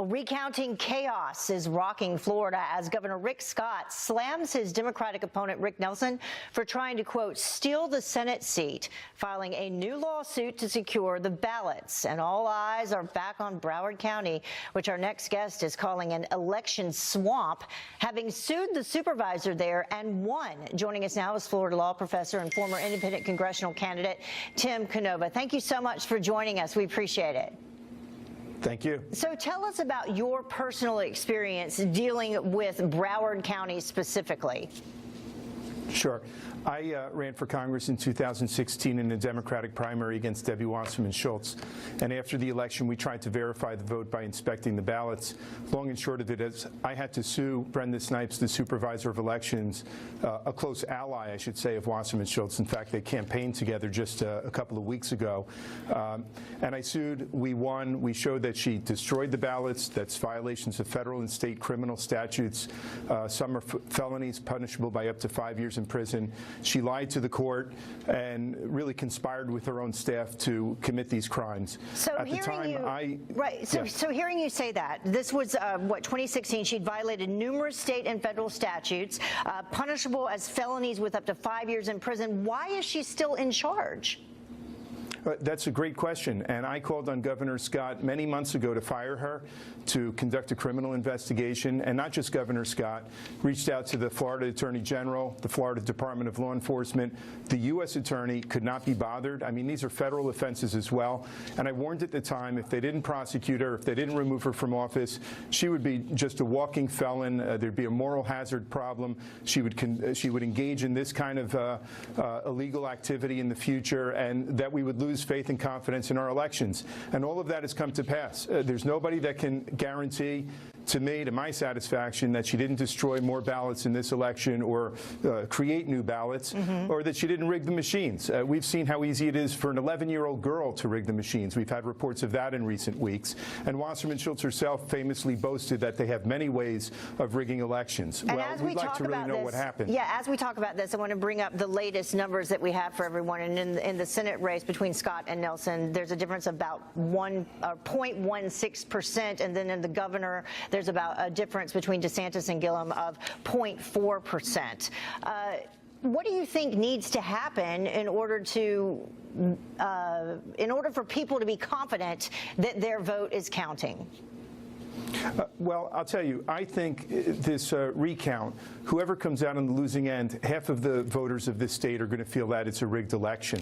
Well, recounting chaos is rocking Florida as Governor Rick Scott slams his Democratic opponent Rick Nelson for trying to, quote, steal the Senate seat, filing a new lawsuit to secure the ballots. And all eyes are back on Broward County, which our next guest is calling an election swamp, having sued the supervisor there and won. Joining us now is Florida law professor and former independent congressional candidate Tim Canova. Thank you so much for joining us. We appreciate it. Thank you. So tell us about your personal experience dealing with Broward County specifically. Sure. I ran for Congress in 2016 in a Democratic primary against Debbie Wasserman Schultz. And after the election, we tried to verify the vote by inspecting the ballots. Long and short of it is I had to sue Brenda Snipes, the supervisor of elections, a close ally, I should say, of Wasserman Schultz. In fact, they campaigned together just a couple of weeks ago. And I sued. We won. We showed that she destroyed the ballots. That's violations of federal and state criminal statutes. Some are felonies punishable by up to 5 years in prison. She lied to the court and really conspired with her own staff to commit these crimes. So At the time, So hearing you say that, this was, 2016, she'd violated numerous state and federal statutes, punishable as felonies with up to 5 years in prison. Why is she still in charge? That's a great question, and I called on Governor Scott many months ago to fire her, to conduct a criminal investigation, and not just Governor Scott, reached out to the Florida Attorney General, the Florida Department of Law Enforcement, the U.S. Attorney could not be bothered. I mean, these are federal offenses as well, and I warned at the time if they didn't prosecute her, if they didn't remove her from office, she would be just a walking felon. There'd be a moral hazard problem. She would engage in this kind of illegal activity in the future, and that we would lose faith and confidence in our elections. And all of that has come to pass. There's nobody that can guarantee to me, to my satisfaction, that she didn't destroy more ballots in this election or create new ballots, or that she didn't rig the machines. We've seen how easy it is for an 11-year-old girl to rig the machines. We've had reports of that in recent weeks. And Wasserman Schultz herself famously boasted that they have many ways of rigging elections. And well, we'd like to really know what happened. Yeah, as we talk about this, I want to bring up the latest numbers that we have for everyone. And in the Senate race between Scott and Nelson, there's a difference of about 0.16%, and then in the governor, there's about a difference between DeSantis and Gillum of 0.4%. What do you think needs to happen in order for people to be confident that their vote is counting? Well, I'll tell you, I think this recount, whoever comes out on the losing end, half of the voters of this state are going to feel that it's a rigged election.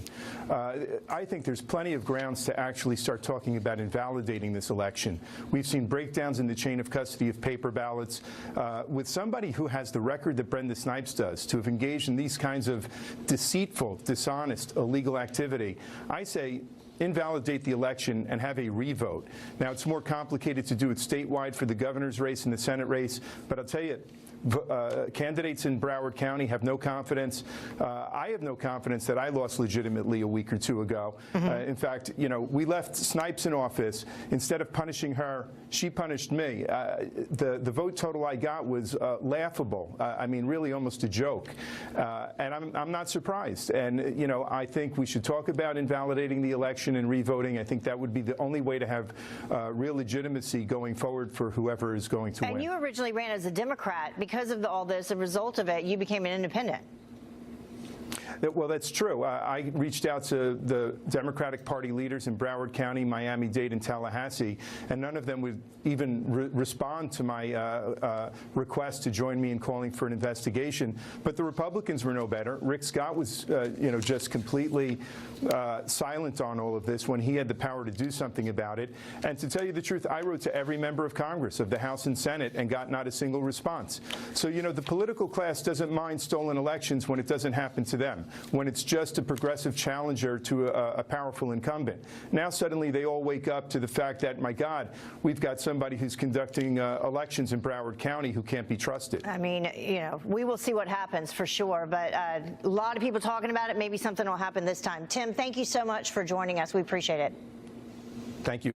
I think there's plenty of grounds to actually start talking about invalidating this election. We've seen breakdowns in the chain of custody of paper ballots. With somebody who has the record that Brenda Snipes does, to have engaged in these kinds of deceitful, dishonest, illegal activity, I say invalidate the election and have a revote. Now, it's more complicated to do it statewide for the governor's race and the Senate race, but I'll tell you, candidates in Broward County have no confidence. I have no confidence that I lost legitimately a week or two ago. In fact, you know, we left Snipes in office. Instead of punishing her, she punished me. The vote total I got was laughable. I mean, really almost a joke. And I'm not surprised. And, you know, I think we should talk about invalidating the election and revoting. I think that would be the only way to have real legitimacy going forward for whoever is going to win. And you originally ran as a Democrat. Because of all this, the result of it, you became an independent. Well, that's true. I reached out to the Democratic Party leaders in Broward County, Miami-Dade, and Tallahassee, and none of them would even respond to my request to join me in calling for an investigation. But the Republicans were no better. Rick Scott was, you know, just completely silent on all of this when he had the power to do something about it. And to tell you the truth, I wrote to every member of Congress, of the House and Senate, and got not a single response. So, you know, the political class doesn't mind stolen elections when it doesn't happen to them, when it's just a progressive challenger to a powerful incumbent. Now suddenly they all wake up to the fact that, my God, we've got somebody who's conducting elections in Broward County who can't be trusted. I mean, you know, we will see what happens for sure, but a lot of people talking about it. Maybe something will happen this time. Tim, thank you so much for joining us. We appreciate it. Thank you.